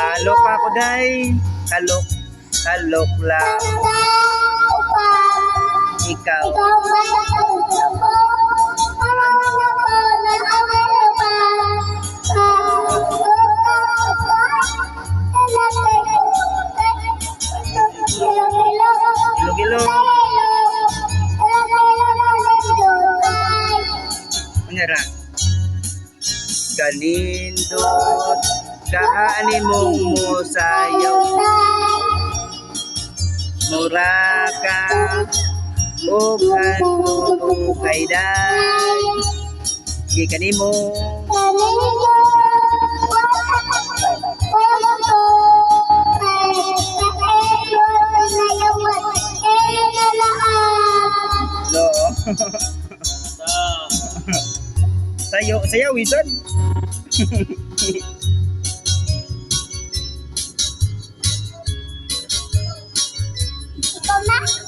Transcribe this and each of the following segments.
Kalok ako day. Kalok. Kalok lang. Ikaw. Gilo-gilo. Kunyara. Ganindot. Kaani mong musayaw. Mura ka. Ugan mo kay day. Gikani mo. No. Sayaw wisan.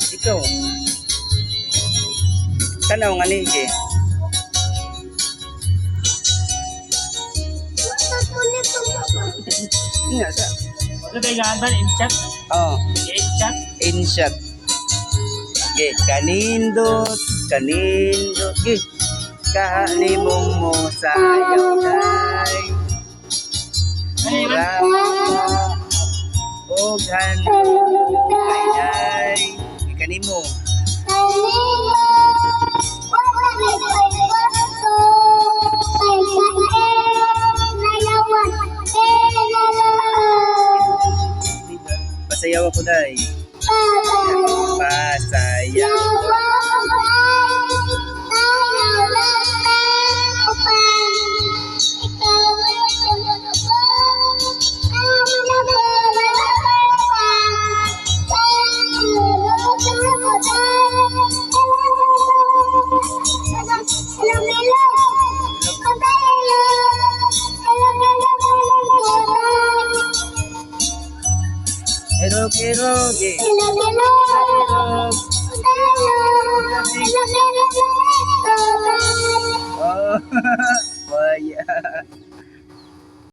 Ikaw. Tanaw nga ni Ige. Nga sa. Ano ba yung gandan? In-chat? Oh, In-chat? inshot. Ge, kanindot, kanindot. Ge, kaani mong mo sayaw day. Mura o gano kay day. Ikani mo. Pasayaw ako day. Pasayaw. Erog, erog, eh. Erog. Oh, waya.